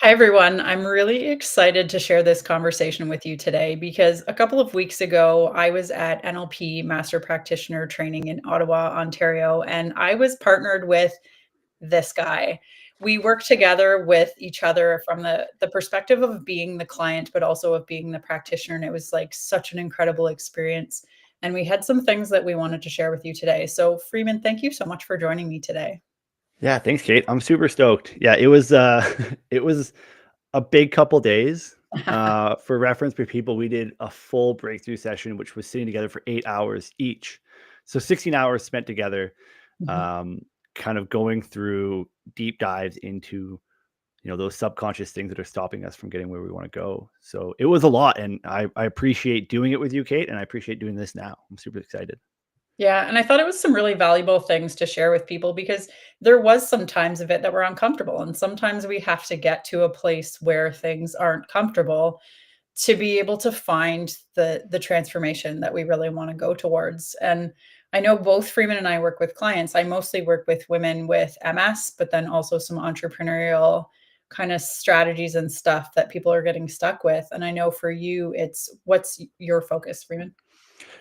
Hi, everyone. I'm really excited to share this conversation with you today because a couple of weeks ago, I was at NLP Master Practitioner training in Ottawa, Ontario, and I was partnered with this guy. We worked together with each other from the perspective of being the client, but also of being the practitioner. And it was like such an incredible experience. And we had some things that we wanted to share with you today. So, Freeman, thank you so much for joining me today. Yeah, thanks, Kate. I'm super stoked. Yeah, it was it was a big couple days. For reference for people, we did a full breakthrough session, which was sitting together for 8 hours each. So 16 hours spent together, Mhm. um, kind of going through deep dives into those subconscious things that are stopping us from getting where we want to go. So it was a lot, and I appreciate doing it with you, Kate, and I appreciate doing this now. I'm super excited. Yeah, and I thought it was some really valuable things to share with people because there was some times of it that were uncomfortable, and sometimes we have to get to a place where things aren't comfortable to be able to find the transformation that we really wanna go towards, and I know both Freeman and I work with clients. I mostly work with women with MS, but then also some entrepreneurial kinda strategies and stuff that people are getting stuck with, and I know for you, it's what's your focus, Freeman?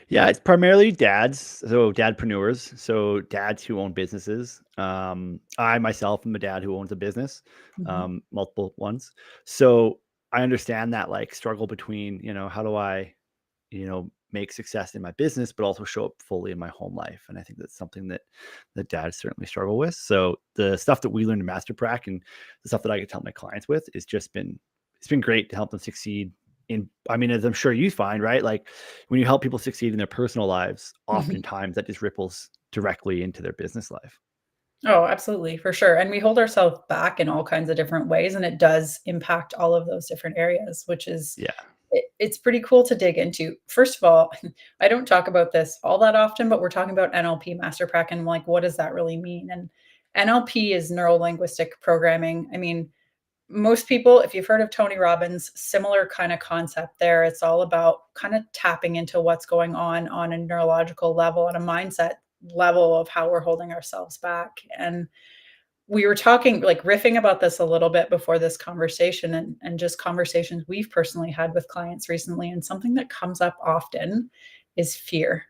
Yeah, it's primarily dads, so dadpreneurs, so dads who own businesses. I myself am a dad who owns a business, Mhm. multiple ones. So I understand that like struggle between, how do I, make success in my business, but also show up fully in my home life. And I think that's something that dads certainly struggle with. So the stuff that we learned in Master Prac and the stuff that I could help my clients with is just been it's been great to help them succeed in, I mean, as I'm sure you find, right? Like when you help people succeed in their personal lives, Mhm. oftentimes that just ripples directly into their business life. Oh, absolutely, for sure, and we hold ourselves back in all kinds of different ways, and it does impact all of those different areas, which is Yeah. it's pretty cool to dig into. First of all, I don't talk about this all that often, but we're talking about NLP Master Prac and, like, what does that really mean? And NLP is neuro linguistic programming. I mean, most people, if you've heard of Tony Robbins, similar kinda concept there. It's all about kinda tapping into what's going on a neurological level, on a mindset level of how we're holding ourselves back, and we were talking, like, riffing about this a little bit before this conversation and just conversations we've personally had with clients recently, and something that comes up often is fear.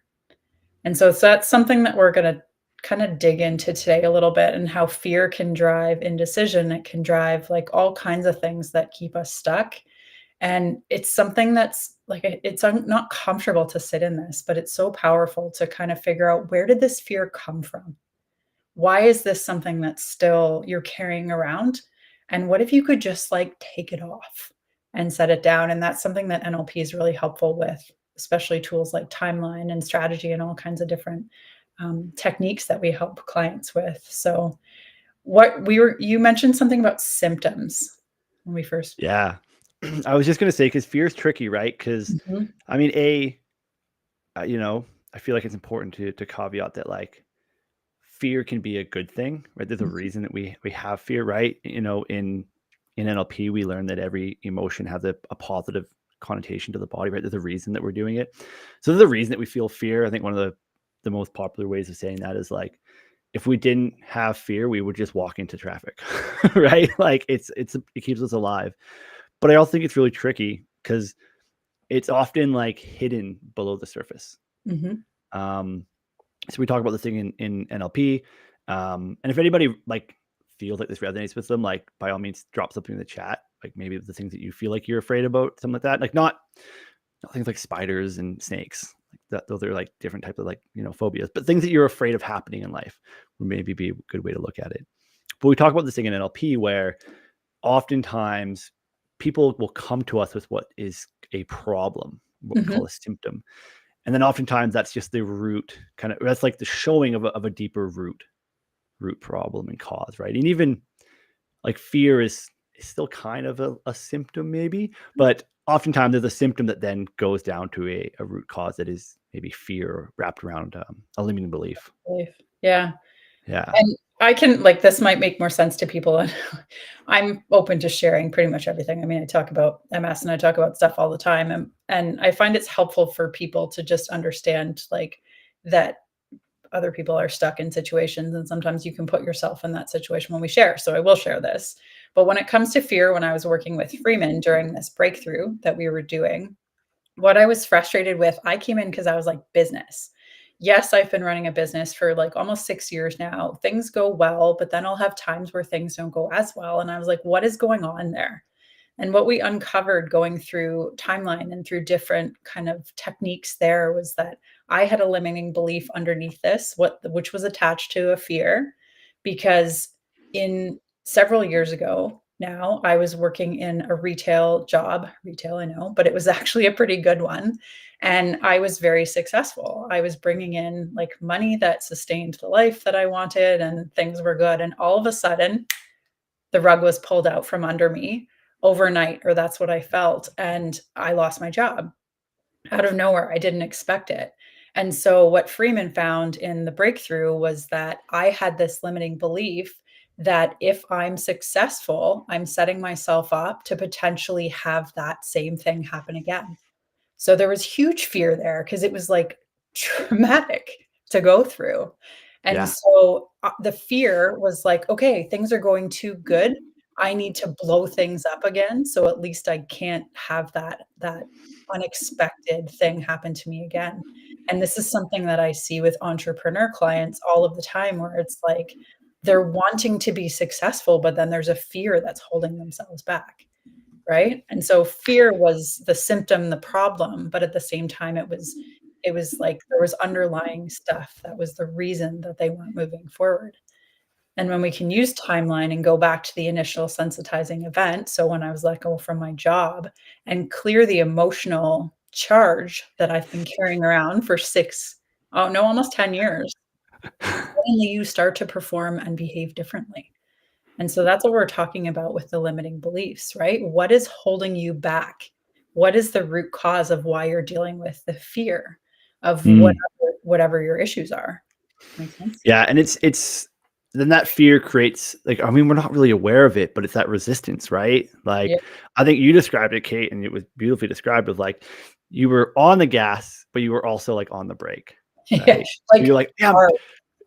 And so that's something that we're gonna kinda dig into today a little bit and how fear can drive indecision, it can drive, like, all kinds of things that keep us stuck, and it's something that's, like, it's not comfortable to sit in this, but it's so powerful to kind of figure out where did this fear come from? Why is this something that's still you're carrying around? And what if you could just, like, take it off and set it down? And that's something that NLP is really helpful with, especially tools like timeline and strategy and all kinds of different, techniques that we help clients with. So, what we were you mentioned something about symptoms when we first. Yeah. I was just going to say, cause fear is tricky, right? Cause Mhm, I mean, I feel like it's important to caveat that like fear can be a good thing, right? There's a mhm, reason that we have fear, right? In NLP, we learn that every emotion has a positive connotation to the body, right? There's a reason that we're doing it. So there's a reason that we feel fear. I think one of the most popular ways of saying that is like if we didn't have fear, we would just walk into traffic, right? Like it keeps us alive. But I also think it's really tricky because it's often like hidden below the surface. mhm. Um, so we talk about this thing in NLP. And if anybody like feels like this resonates with them, like by all means drop something in the chat. Like maybe the things that you feel like you're afraid about, something like that. Like not things like spiders and snakes. Like that those are like different types of like, phobias, but things that you're afraid of happening in life would maybe be a good way to look at it. But we talk about this thing in NLP where oftentimes people will come to us with what is a problem, what we call Mhm. a symptom. And then oftentimes that's just the root kind of that's like the showing of a deeper root problem and cause, right? And even like fear is still kind of a symptom maybe, but oftentimes there's a symptom that then goes down to a root cause that is maybe fear wrapped around a limiting belief. Belief. Yeah. Yeah. And I can like, this might make more sense to people, and I'm open to sharing pretty much everything. I mean, I talk about MS and I talk about stuff all the time, and I find it's helpful for people to just understand, like, that other people are stuck in situations, and sometimes you can put yourself in that situation when we share, so I will share this. But when it comes to fear, when I was working with Freeman during this breakthrough that we were doing, what I was frustrated with, I came in because I was like, business. Yes, I've been running a business for like almost 6 years now. Things go well, but then I'll have times where things don't go as well. And I was like, what is going on there? And what we uncovered going through timeline and through different kind of techniques there was that I had a limiting belief underneath this, which was attached to a fear, because in several years ago now, I was working in a retail job. Retail, I know, but it was actually a pretty good one. And I was very successful. I was bringing in like money that sustained the life that I wanted, and things were good. And all of a sudden, the rug was pulled out from under me overnight, or that's what I felt. And I lost my job out of nowhere. I didn't expect it. And so, what Freeman found in the breakthrough was that I had this limiting belief that if I'm successful, I'm setting myself up to potentially have that same thing happen again. So there was huge fear there because it was like traumatic to go through. And Yeah. so the fear was like, okay, things are going too good. I need to blow things up again. So at least I can't have that unexpected thing happen to me again. And this is something that I see with entrepreneur clients all of the time where it's like they're wanting to be successful, but then there's a fear that's holding themselves back. Right? And so fear was the symptom, the problem, but at the same time, it was like there was underlying stuff that was the reason that they weren't moving forward. And when we can use timeline and go back to the initial sensitizing event, so when I was let go from my job and clear the emotional charge that I've been carrying around for oh no, almost 10 years, suddenly you start to perform and behave differently. And so that's what we're talking about with the limiting beliefs, right? What is holding you back? What is the root cause of why you're dealing with the fear of Mm. whatever your issues are? Makes sense? Yeah, and it's then that fear creates like I mean, we're not really aware of it, but it's that resistance, right? Yeah. Like I think you described it, Kate, and it was beautifully described of like you were on the gas, but you were also like on the brake, Yeah. right? So you're Like, like, yeah, hard.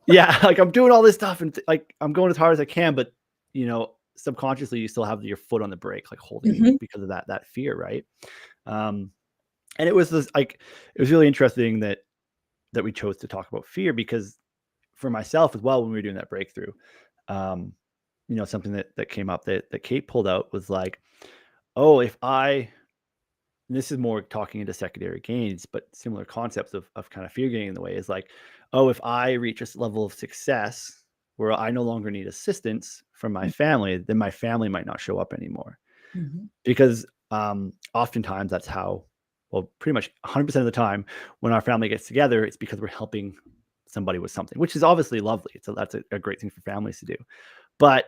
yeah, like I'm doing all this stuff and like I'm going as hard as I can, but subconsciously you still have your foot on the brake, like holding you Mhm. because of that fear, right? Um, and it was this like it was really interesting that we chose to talk about fear because for myself as well when we were doing that breakthrough, um, something that came up that Kate pulled out was like, oh, if I and this is more talking into secondary gains, but similar concepts of kind of fear getting in the way is like, oh, if I reach a level of success where I no longer need assistance from my family, then my family might not show up anymore. Mhm. Because oftentimes that's how, well, pretty much 100% of the time when our family gets together, it's because we're helping somebody with something, which is obviously lovely. That's a great thing for families to do. But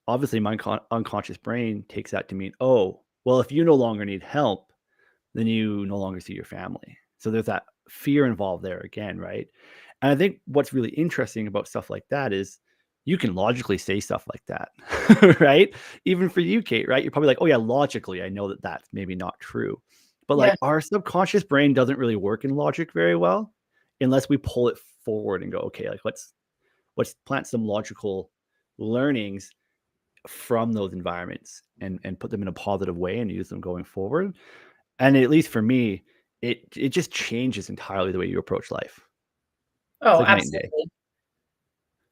obviously, my unconscious brain takes that to mean, oh, well, if you no longer need help, then you no longer see your family. So there's that fear involved there again, right? And I think what's really interesting about stuff like that is you can logically say stuff like that, right? Even for you, Kate, right? You're probably like, oh, yeah, logically, I know that that's maybe not true. But Yeah. like our subconscious brain doesn't really work in logic very well unless we pull it forward and go, okay, like let's plant some logical learnings from those environments and put them in a positive way and use them going forward. And at least for me, it just changes entirely the way you approach life. It's Oh, like night and day. absolutely.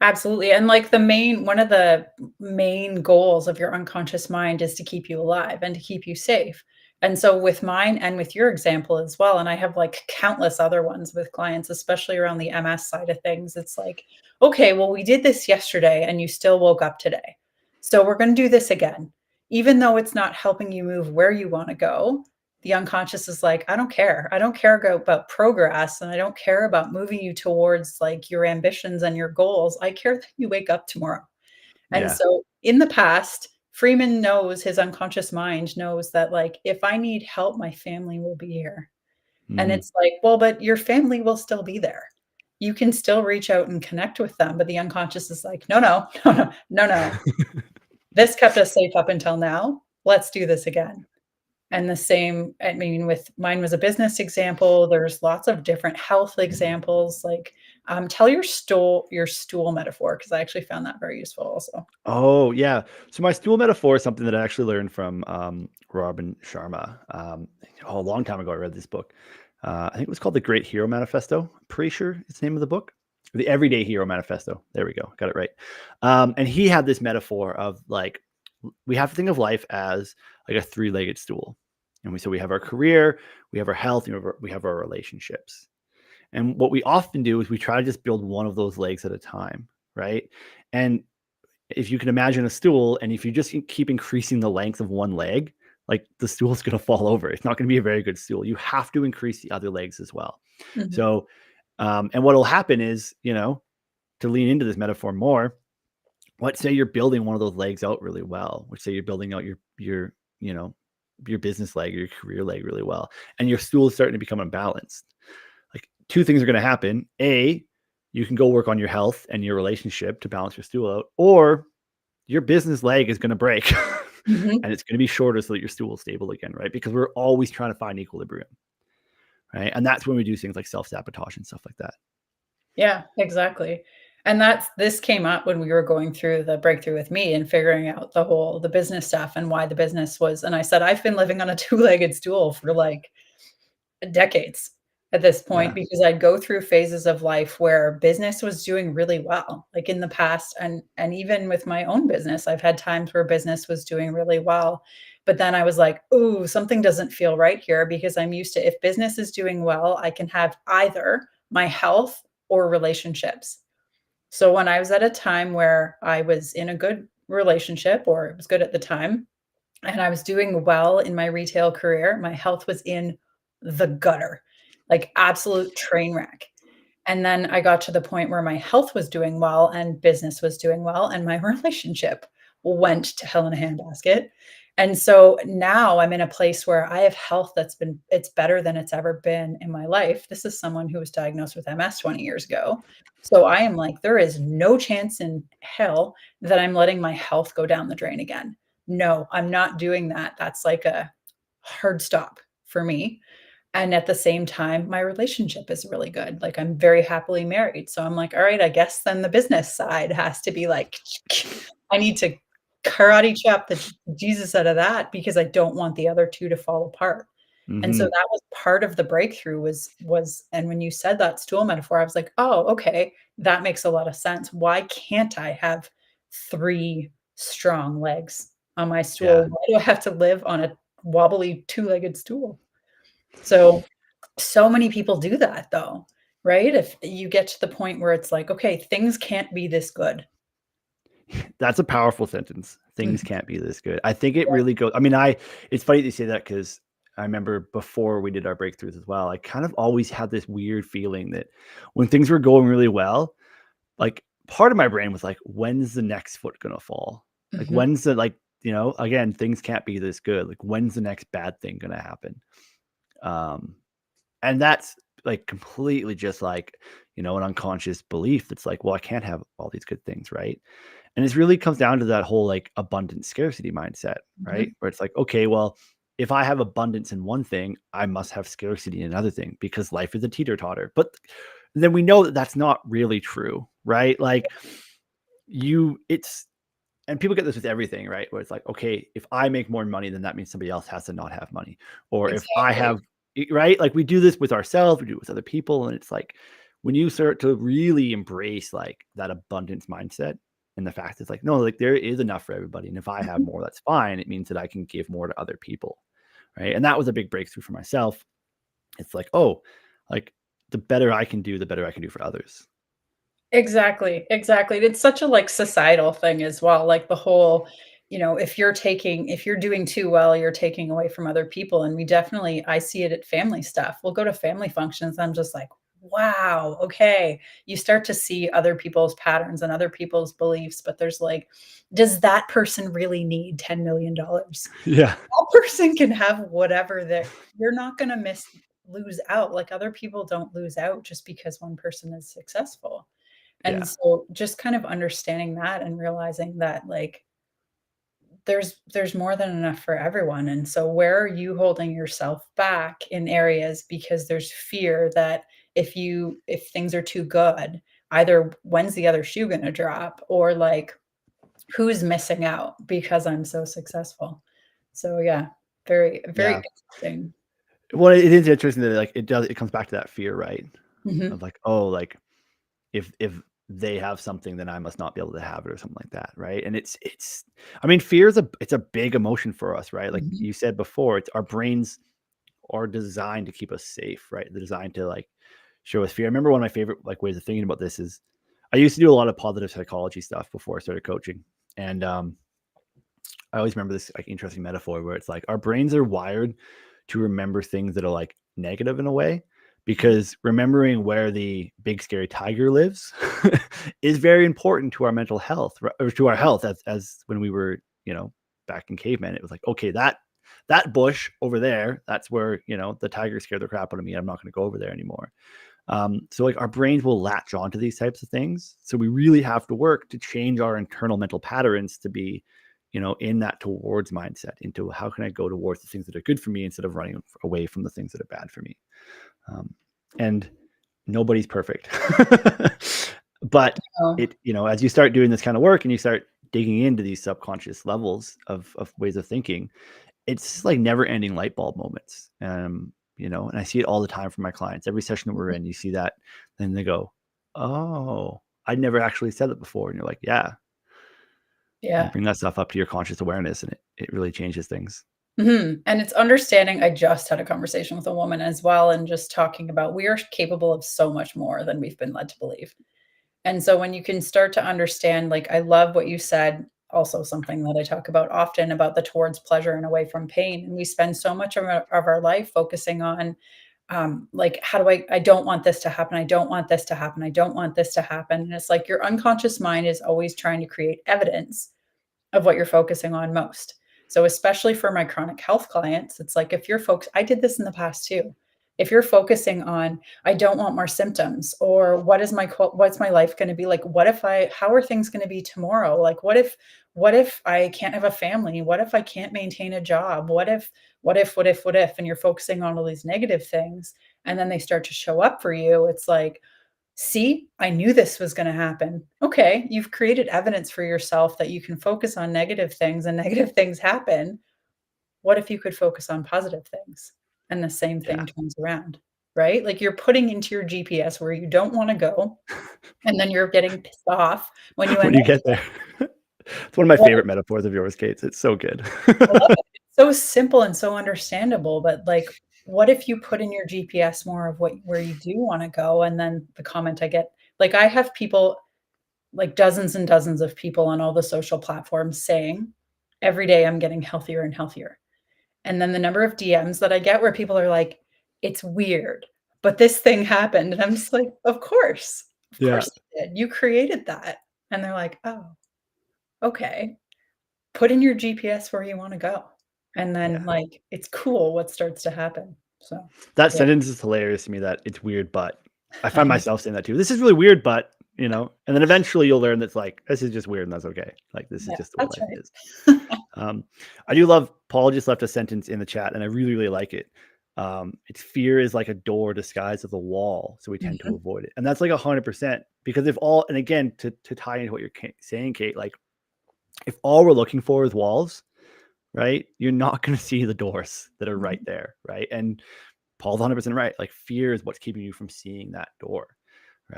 Absolutely, and, like, one of the main goals of your unconscious mind is to keep you alive and to keep you safe, and so with mine and with your example as well, and I have, like, countless other ones with clients, especially around the MS side of things, it's like, "Okay, well, we did this yesterday and you still woke up today, so we're gonna do this again." Even though it's not helping you move where you wanna go, the unconscious is like, I don't care. I don't care about progress and I don't care about moving you towards like your ambitions and your goals. I care that you wake up tomorrow. And Yeah. so in the past, Freeman knows his unconscious mind knows that like if I need help, my family will be here. And Mhm. it's like, well, but your family will still be there. You can still reach out and connect with them, but the unconscious is like, no, no, no, no, no, no. This kept us safe up until now. Let's do this again. And the same, I mean, with mine was a business example, there's lots of different health examples, like, Tell your stool metaphor because I actually found that very useful also. Oh, yeah. So my stool metaphor is something that I actually learned from Robin Sharma. A long time ago, I read this book. I think it was called The Great Hero Manifesto. I'm pretty sure it's the name of the book. The Everyday Hero Manifesto. There we go. Got it right. And he had this metaphor of like, we have to think of life as like a three-legged stool. And we have our career, we have our health, and we have our relationships. And what we often do is we try to just build one of those legs at a time, right? And if you can imagine a stool, and if you just keep increasing the length of one leg, like the stool is going to fall over. It's not going to be a very good stool. You have to increase the other legs as well. Mhm. So, and what will happen is, to lean into this metaphor more, let's say you're building one of those legs out really well. Let's say you're building out you know, your business leg or your career leg really well, and your stool is starting to become unbalanced. Like two things are going to happen. A, you can go work on your health and your relationship to balance your stool out, or your business leg is going to break Mhm. and it's going to be shorter so that your stool is stable again, right? Because we're always trying to find equilibrium, right? And that's when we do things like self-sabotage and stuff like that. Yeah, exactly. And this came up when we were going through the breakthrough with me and figuring out the business stuff and why the business was, and I said, I've been living on a two-legged stool for like decades at this point Yeah. because I'd go through phases of life where business was doing really well, like in the past, and even with my own business, I've had times where business was doing really well. But then I was like, "Ooh, something doesn't feel right here," because I'm used to if business is doing well, I can have either my health or relationships. So when I was at a time where I was in a good relationship or it was good at the time, and I was doing well in my retail career, my health was in the gutter, like absolute train wreck. And then I got to the point where my health was doing well and business was doing well, and my relationship went to hell in a handbasket. And so now I'm in a place where I have health it's better than it's ever been in my life. This is someone who was diagnosed with MS 20 years ago. So I am like, there is no chance in hell that I'm letting my health go down the drain again. No, I'm not doing that. That's like a hard stop for me. And at the same time, my relationship is really good. Like, I'm very happily married. So I'm like, all right, I guess then the business side has to be like, I need to karate chop the Jesus out of that because I don't want the other two to fall apart. And so Hmm. that was part of the breakthrough and when you said that stool metaphor, I was like, "Oh, okay, that makes a lot of sense. Why can't I have 3 strong legs on my Yeah. stool? Why do I have to live on a wobbly two-legged stool?" So, so many people do that though, right? If you get to the point where it's like, "Okay, things can't be this good." That's a powerful sentence. Things Mhm. can't be this good. I think it really goes. I mean, it's funny that you say that because I remember before we did our breakthroughs as well, I kind of always had this weird feeling that when things were going really well, like part of my brain was like, when's the next foot gonna fall? Like Mhm. when's the again, things can't be this good. Like when's the next bad thing gonna happen? Um, and that's like completely just like, an unconscious belief that's like, well, I can't have all these good things, right? And it really comes down to that whole like abundant scarcity mindset, right? Mhm. Where it's like, okay, well, if I have abundance in one thing, I must have scarcity in another thing because life is a teeter totter. But then we know that that's not really true, right? Like it's, and people get this with everything, right? Where it's like, okay, if I make more money, then that means somebody else has to not have money. Or if I Exactly. have, right? Like we do this with ourselves, we do it with other people. And it's like, when you start to really embrace like that abundance mindset and the fact it's like, no, like there is enough for everybody. And if I have Mhm. more, that's fine. It means that I can give more to other people. Right. And that was a big breakthrough for myself. It's like, oh, like the better I can do, the better I can do for others. Exactly, exactly. It's such a, like, societal thing as well, like, the whole, if you're doing too well, you're taking away from other people, and I see it at family stuff. We'll go to family functions, I'm just like, "Wow, okay." You start to see other people's patterns and other people's beliefs, but there's like, does that person really need $10,000,000? Yeah. That person can have whatever you're not gonna lose out, like, other people don't lose out just because one person is successful. And Yeah. so just kind of understanding that and realizing that, like, there's more than enough for everyone, and so where are you holding yourself back in areas because there's fear that if things are too good, either when's the other shoe going to drop, or like who's missing out because I'm so successful. So yeah, very, very Yeah. interesting. Well, it is interesting that like it comes back to that fear, right? Mhm. Of like, oh, like if they have something, then I must not be able to have it or something like that, right? And it's I mean, fear is a big emotion for us, right? Like Mhm. you said before, it's our brains are designed to keep us safe, right? They're designed to like show us fear. I remember one of my favorite like ways of thinking about this is I used to do a lot of positive psychology stuff before I started coaching. And I always remember this like interesting metaphor where it's like our brains are wired to remember things that are like negative in a way Mhm. because remembering where the big scary tiger lives is very important to our mental health or to our health as when we were, back in cavemen. It was like, okay, that bush over there, that's where, the tiger scared the crap out of me. I'm not going to go over there anymore. So like our brains will latch onto these types of things. So we really have to work to change our internal mental patterns to be, in that towards mindset into how can I go towards the things that are good for me instead of running away from the things that are bad for me. Um, and nobody's perfect, but Oh, as you start doing this kind of work and you start digging into these subconscious levels of ways of thinking, it's like never ending light bulb moments. And I see it all the time from my clients. Every session that we're in, you see that, then they go, oh, I never actually said it before. And you're like, yeah, you yeah. bring that stuff up to your conscious awareness and it really changes things. Mhm, and it's understanding. I just had a conversation with a woman as well, and just talking about we are capable of so much more than we've been led to believe. And so when you can start to understand, like, I love what you said, also something that I talk about often about the towards pleasure and away from pain. And we spend so much of our life focusing on, like, how do I don't want this to happen. I don't want this to happen. I don't want this to happen. And it's like your unconscious mind is always trying to create evidence of what you're focusing on most. So especially for my chronic health clients, it's like if you're folks, I did this in the past too. If you're focusing on, I don't want more symptoms, or what's my life going to be like? How are things going to be tomorrow? Like, what if I can't have a family? What if I can't maintain a job? What if? And you're focusing on all these negative things, and then they start to show up for you. It's like, see, I knew this was going to happen. Okay, you've created evidence for yourself that you can focus on negative things and negative things happen. What if you could focus on positive things? And the same Yeah. thing turns around, right? Like you're putting into your GPS where you don't want to go, and then you're getting pissed off when you When end you up get there, it's one of my what favorite metaphors of yours, Kate. It's so good. I love it. It's so simple and so understandable, but like what if you put in your GPS more of what where you do want to go? And then the comment I get, like I have people, like dozens and dozens of people on all the social platforms saying, "Every day I'm getting healthier and healthier." And then the number of DMs that I get where people are like, "It's weird, but this thing happened." And I'm just like, "Of course. Of Yeah. course you did. You created that." And they're like, "Oh, okay. Put in your GPS where you wanna go." And then, Yeah. like, it's cool what starts to happen. So, That yeah. sentence is hilarious to me that it's weird, but I I find know. myself saying that too. This is really weird, but and then eventually you'll learn that's like, this is just weird and that's okay. Like, this is Yeah, just the way that's life right. is. I do love Paul just left a sentence in the chat and I really, really like it. It's fear is like a door disguised as a wall. So we tend to Mhm, avoid it. And that's like 100% because if all, and again, to tie into what you're saying, Kate, like if all we're looking for is walls, right? You're not going to see the doors that are right mhm, there. Right. And Paul's 100% right. Like fear is what's keeping you from seeing that door,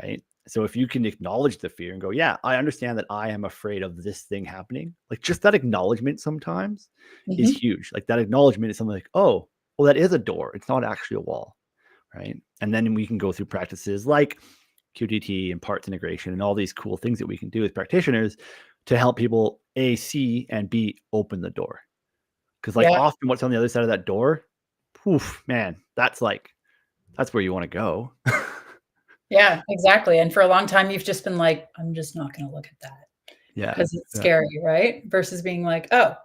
right? So if you can acknowledge the fear and go, yeah, I understand that I am afraid of this thing happening. Like just that acknowledgement sometimes is mhm. huge. Like that acknowledgement is something like, oh, well, that is a door. It's not actually a wall, right? And then we can go through practices like QTT and parts integration and all these cool things that we can do as practitioners to help people A, see, and B, open the door. Because like Yeah, often what's on the other side of that door, poof, man, that's where you want to go. yeah, exactly, and for a long time, you've just been like, "I'm just not gonna look at that Yeah. because it's Yeah. scary," right? Versus being like, "Oh,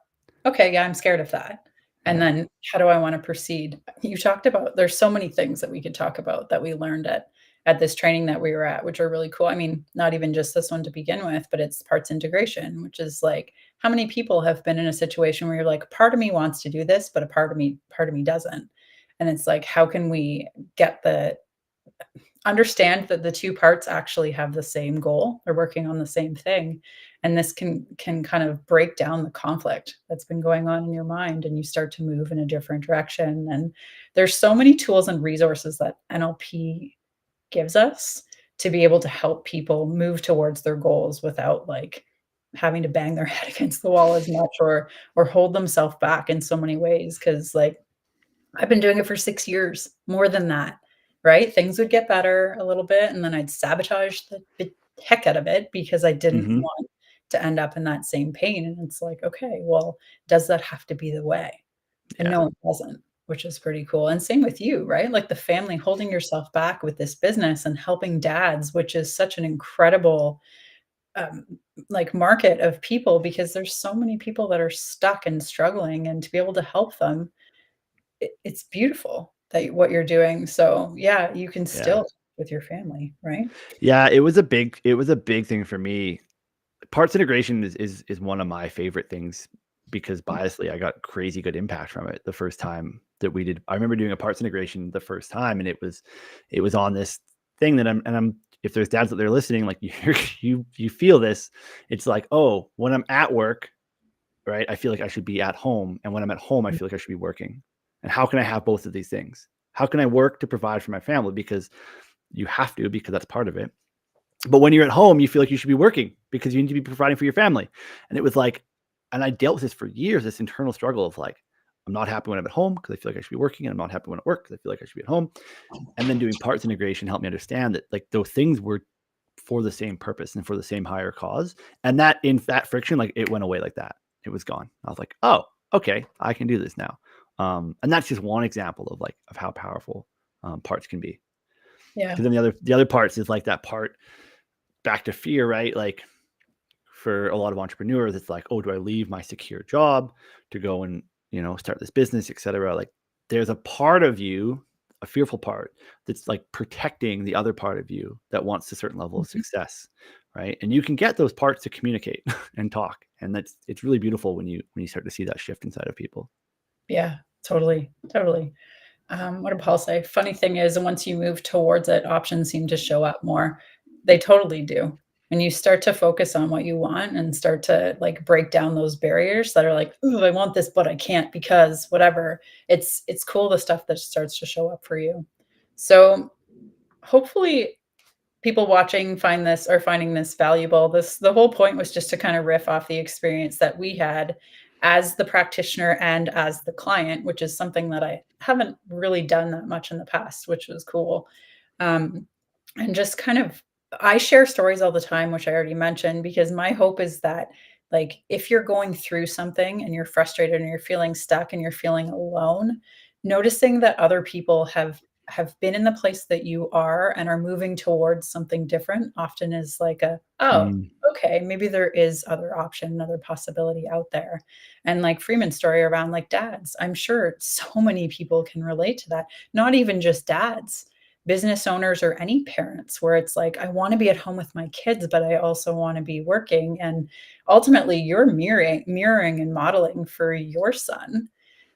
okay, yeah, I'm scared of that." And Yeah. then how do I wanna proceed? You talked about there's so many things that we could talk about that we learned at this training that we were at, which are really cool. I mean, not even just this one to begin with, but it's parts integration, which is like, how many people have been in a situation where you're like, part of me wants to do this, but a part of me doesn't. And it's like, how can we get the understand that the two parts actually have the same goal. They're working on the same thing. And this can kind of break down the conflict that's been going on in your mind, and you start to move in a different direction. And there's so many tools and resources that NLP gives us to be able to help people move towards their goals without like having to bang their head against the wall as much, or hold themselves back in so many ways. Cause like I've been doing it for 6 years, more than that, right? Things would get better a little bit, and then I'd sabotage the heck out of it because I didn't Mhm. want to end up in that same pain, and it's like, "Okay, well, does that have to be the way?" And Yeah. no, it doesn't, which is pretty cool, and same with you, right? Like, the family holding yourself back with this business and helping dads, which is such an incredible, um, like, market of people because there's so many people that are stuck and struggling, and to be able to help them, it's beautiful that what you're doing. So, yeah, you can Yeah. still with your family, right? Yeah, it was a big thing for me. Parts integration is one of my favorite things because biasly, I got crazy good impact from it the first time that we did. I remember doing a parts integration the first time, and it was on this thing that I'm if there's dads that they're listening, like you feel this, it's like, oh, when I'm at work, right, I feel like I should be at home, and when I'm at home, I feel like I should be working. And how can I have both of these things? How can I work to provide for my family? Because you have to, because that's part of it. But when you're at home, you feel like you should be working because you need to be providing for your family. And it was like, and I dealt with this for years, this internal struggle of like, I'm not happy when I'm at home because I feel like I should be working, and I'm not happy when I work because I feel like I should be at home. And then doing parts integration helped me understand that like those things were for the same purpose and for the same higher cause. And that in that friction, like it went away like that. It was gone. I was like, oh, okay, I can do this now. And that's just one example of like of how powerful parts can be. Yeah. Because then the other parts is like that part back to fear, right? Like for a lot of entrepreneurs, it's like, oh, do I leave my secure job to go and, start this business, et cetera? Like there's a part of you, a fearful part that's like protecting the other part of you that wants a certain level of Mhm. success. Right. And you can get those parts to communicate and talk. And it's really beautiful when you start to see that shift inside of people. Yeah, totally, totally. What did Paul say? Funny thing is, once you move towards it, options seem to show up more. They totally do. When you start to focus on what you want and start to like break down those barriers that are like, "Ooh, I want this, but I can't because whatever." It's cool the stuff that starts to show up for you. So hopefully people watching find this or finding this valuable. The whole point was just to kind of riff off the experience that we had as the practitioner and as the client, which is something that I haven't really done that much in the past, which was cool. Um, and just kind of I share stories all the time, which I already mentioned, because my hope is that like if you're going through something and you're frustrated and you're feeling stuck and you're feeling alone, noticing that other people have been in the place that you are and are moving towards something different often is like a, oh, Mm, okay, maybe there is other option, another possibility out there. And like Freeman's story around like dads, I'm sure so many people can relate to that. Not even just dads, business owners or any parents where it's like, I want to be at home with my kids, but I also want to be working. And ultimately you're mirroring and modeling for your son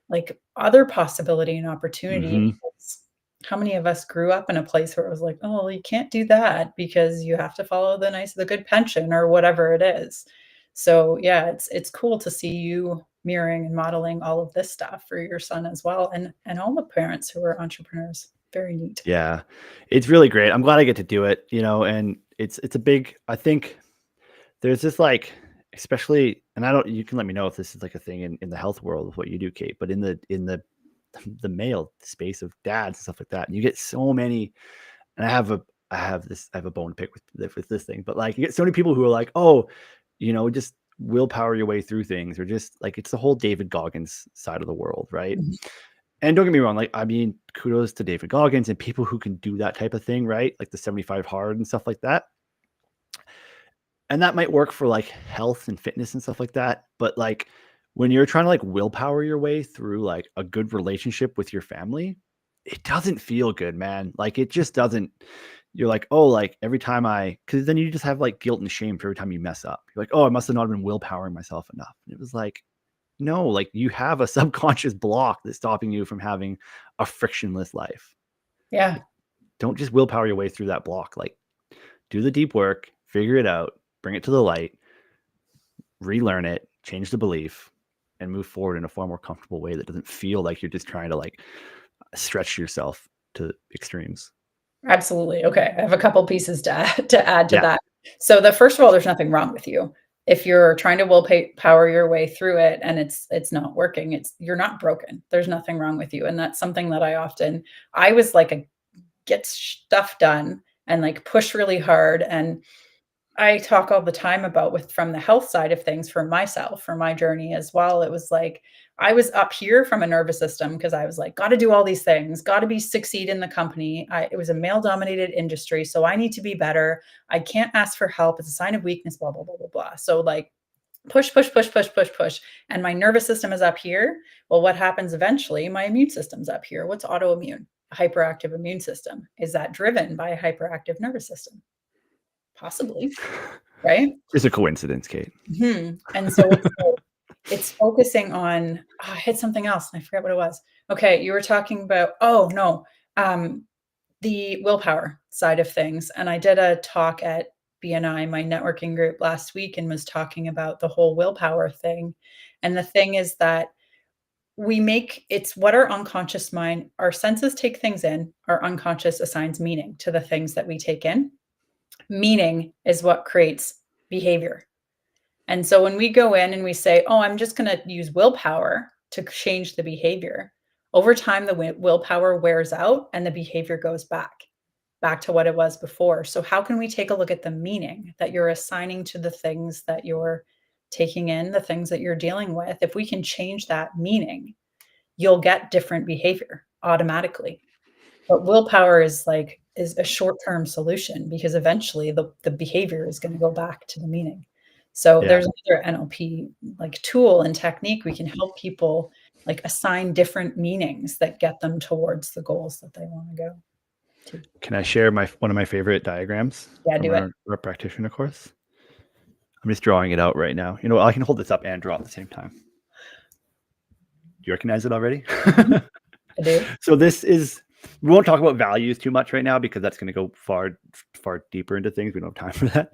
like other possibility and opportunity. hmm Because how many of us grew up in a place where it was like, oh, well, you can't do that because you have to follow the good pension or whatever it is. So yeah, it's cool to see you mirroring and modeling all of this stuff for your son as well, and all the parents who are entrepreneurs. Very neat. Yeah, it's really great. I'm glad I get to do it, and it's a big, I think there's this like, especially, and I don't, you can let me know if this is like a thing in the health world of what you do, Kate, but the male space of dads and stuff like that, and you get so many, and I have a bone to pick with this thing, but like you get so many people who are like, oh, just willpower your way through things, or just like it's the whole David Goggins side of the world, right? Mhm. And don't get me wrong, like, I mean, kudos to David Goggins and people who can do that type of thing, right? Like the 75 hard and stuff like that. And that might work for like health and fitness and stuff like that. But like when you're trying to like willpower your way through like a good relationship with your family, it doesn't feel good, man. Like it just doesn't. You're like, oh, like every time because then you just have like guilt and shame for every time you mess up. You're like, oh, I must have not been willpowering myself enough. And it was like, no, like you have a subconscious block that's stopping you from having a frictionless life. Yeah. don't just willpower your way through that block. Like, do the deep work, figure it out, bring it to the light, relearn it, change the belief, and move forward in a far more comfortable way that doesn't feel like you're just trying to like stretch yourself to extremes. Absolutely. Okay. I have a couple pieces to add to Yeah. that. So the first of all, there's nothing wrong with you. If you're trying to willpower your way through it and it's not working, you're not broken. There's nothing wrong with you. And that's something that I was like a get stuff done and like push really hard. And I talk all the time about from the health side of things for myself, for my journey as well. It was like I was up here from a nervous system because I was like, got to do all these things, got to be succeed in the company. It was a male dominated industry. So I need to be better. I can't ask for help. It's a sign of weakness, blah, blah, blah, blah, blah. So like push, push, push, push, push, push. And my nervous system is up here. Well, what happens eventually? My immune system's up here. What's autoimmune? A hyperactive immune system. Is that driven by a hyperactive nervous system? Possibly, right? It's a coincidence, Kate. And so it's focusing on, I hit something else and I forget what it was. Okay, you were talking about, oh no, the willpower side of things. And I did a talk at BNI, my networking group last week, and was talking about the whole willpower thing. And the thing is that it's what our unconscious mind, our senses take things in, our unconscious assigns meaning to the things that we take in. Meaning is what creates behavior. And so when we go in and we say, oh, I'm just going to use willpower to change the behavior, over time, the willpower wears out and the behavior goes back to what it was before. So how can we take a look at the meaning that you're assigning to the things that you're taking in, the things that you're dealing with? If we can change that meaning, you'll get different behavior automatically. But willpower is a short-term solution because eventually the behavior is going to go back to the meaning. So Yeah. there's another NLP like tool and technique we can help people like assign different meanings that get them towards the goals that they want to go to. Can I share one of my favorite diagrams Yeah, from do it. our practitioner course? I'm just drawing it out right now. You know, I can hold this up and draw at the same time. Do you recognize it already? I do. So we won't talk about values too much right now because that's going to go far deeper into things. We don't have time for that.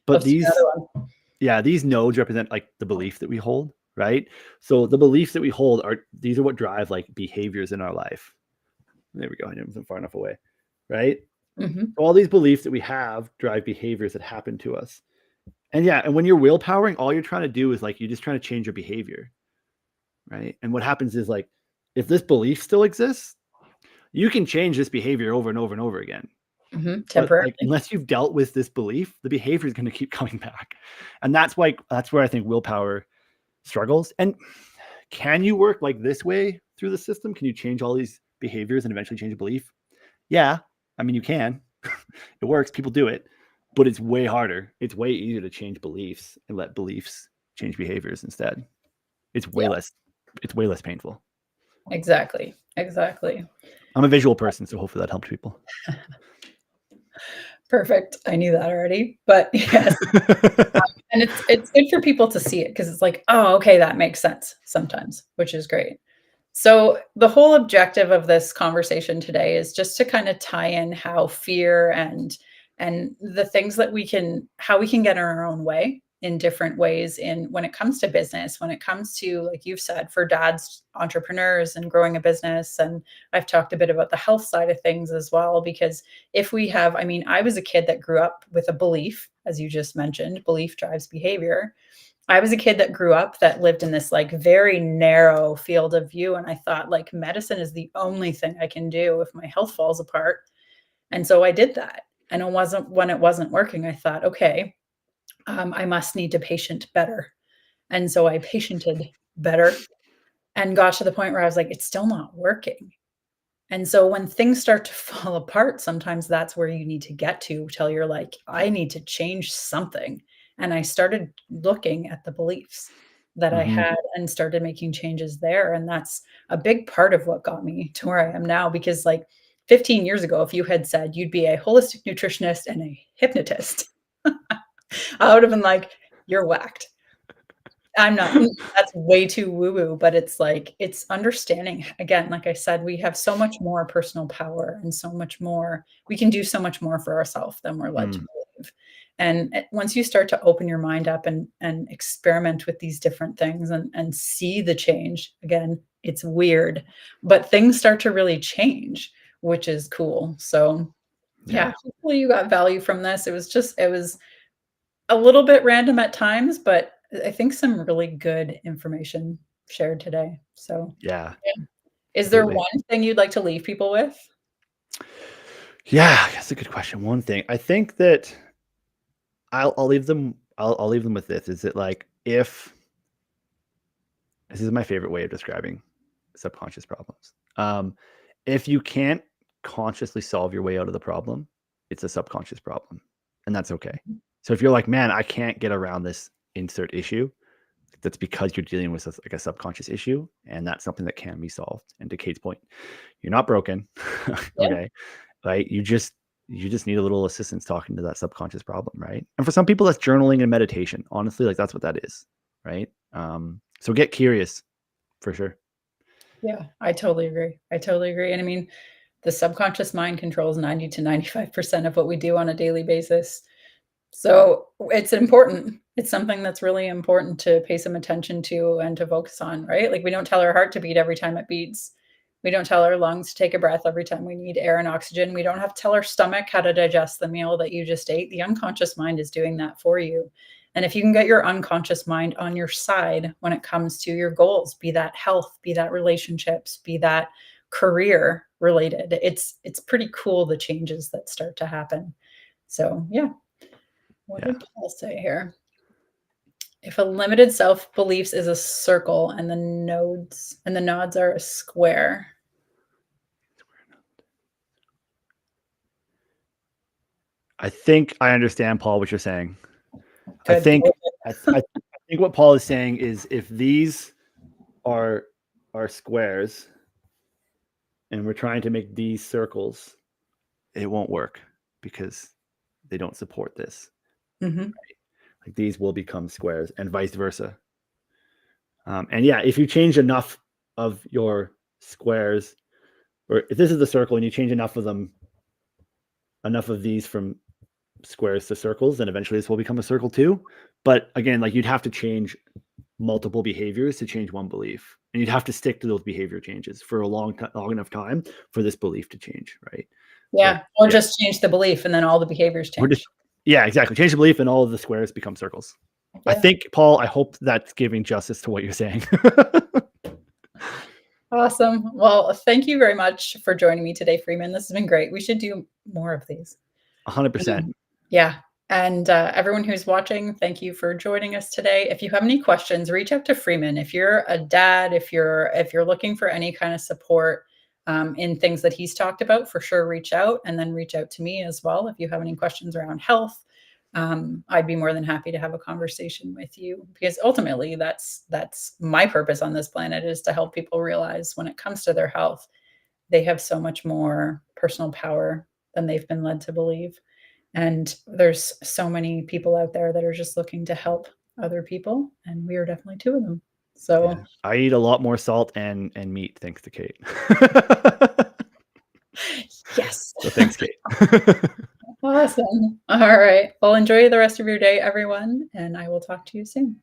But these nodes represent like the belief that we hold, right? So the beliefs that we hold these are what drive like behaviors in our life. There we go. I wasn't far enough away, right? Mm-hmm. All these beliefs that we have drive behaviors that happen to us. And when you're willpowering, all you're trying to do is like, you're just trying to change your behavior, right? And what happens is like, if this belief still exists, you can change this behavior over and over and over again. Mm-hmm. Temporarily. Like, unless you've dealt with this belief, the behavior is going to keep coming back. And that's where I think willpower struggles. And can you work like this way through the system? Can you change all these behaviors and eventually change a belief? Yeah. I mean, you can. It works. People do it. But it's way harder. It's way easier to change beliefs and let beliefs change behaviors instead. It's way less painful. Exactly. I'm a visual person, so hopefully that helped people. Perfect. I knew that already, but yes. And it's good for people to see it because it's like, oh, okay, that makes sense sometimes, which is great. So the whole objective of this conversation today is just to kind of tie in how fear and the things that how we can get in our own way in different ways when it comes to business, when it comes to, like you've said, for dads, entrepreneurs and growing a business. And I've talked a bit about the health side of things as well, because I was a kid that grew up with a belief, as you just mentioned, belief drives behavior. I was a kid that grew up that lived in this like very narrow field of view. And I thought like medicine is the only thing I can do if my health falls apart. And so I did that. And when it wasn't working, I thought, okay, I must need to patient better. And so I patiented better and got to the point where I was like, it's still not working. And so when things start to fall apart, sometimes that's where you need to get to till you're like, I need to change something. And I started looking at the beliefs that I had and started making changes there. And that's a big part of what got me to where I am now, because like 15 years ago, if you had said you'd be a holistic nutritionist and a hypnotist, I would have been like, you're whacked. I'm not that's way too woo-woo, but it's like, it's understanding. Again, like I said, we have so much more personal power and so much more we can do so much more for ourselves than we're led to Mm, believe. And once you start to open your mind up and experiment with these different things and see the change, again, it's weird, but things start to really change, which is cool. So, yeah. yeah, hopefully you got value from this. It was a little bit random at times, but I think some really good information shared today. So, Yeah. yeah. Is there Completely. one thing you'd like to leave people with? Yeah, that's a good question. One thing I think that I'll leave them. I'll leave them with this. Is that like if this is my favorite way of describing subconscious problems. If you can't consciously solve your way out of the problem, it's a subconscious problem, and that's okay. Mhm. So if you're like, man, I can't get around this insert issue, that's because you're dealing with like a subconscious issue, and that's something that can be solved. And to Kate's point, you're not broken, Yeah, okay? Right? You just need a little assistance talking to that subconscious problem, right? And for some people, that's journaling and meditation. Honestly, like that's what that is, right? So get curious for sure. yeah, I totally agree. I totally agree, and I mean, the subconscious mind controls 90 to 95% of what we do on a daily basis. So, it's important. It's something that's really important to pay some attention to and to focus on, right? Like, we don't tell our heart to beat every time it beats. We don't tell our lungs to take a breath every time we need air and oxygen. We don't have to tell our stomach how to digest the meal that you just ate. The unconscious mind is doing that for you. And if you can get your unconscious mind on your side when it comes to your goals, be that health, be that relationships, be that career related, it's pretty cool the changes that start to happen. So, yeah. What Yeah. did Paul say here? If a limited self beliefs is a circle and the nodes are a square. I think I understand, Paul, what you're saying. I Good. think I think what Paul is saying is if these are squares and we're trying to make these circles, it won't work because they don't support this. Mhm. Like these will become squares and vice versa. And yeah, if you change enough of your squares, or if this is the circle and you change enough of them, enough of these from squares to circles, then eventually this will become a circle too. But again, like you'd have to change multiple behaviors to change one belief, and you'd have to stick to those behavior changes for a long enough time for this belief to change, right? So Yeah, or yeah, just change the belief and then all the behaviors we're just change. yeah, exactly. Change the belief, and all of the squares become circles. I Yeah. think, Paul. I hope that's giving justice to what you're saying. Awesome. Well, thank you very much for joining me today, Freeman. This has been great. We should do more of these. 100%. Yeah. And everyone who's watching, thank you for joining us today. If you have any questions, reach out to Freeman. If you're a dad, if you're looking for any kind of support in things that he's talked about, for sure, reach out and then reach out to me as well. If you have any questions around health, I'd be more than happy to have a conversation with you because ultimately that's my purpose on this planet is to help people realize when it comes to their health, they have so much more personal power than they've been led to believe. And there's so many people out there that are just looking to help other people, and we are definitely two of them. Yeah, So, I eat a lot more salt and meat thanks to Kate. yes. So thanks, Kate. Awesome. All right. Well, enjoy the rest of your day, everyone, and I will talk to you soon.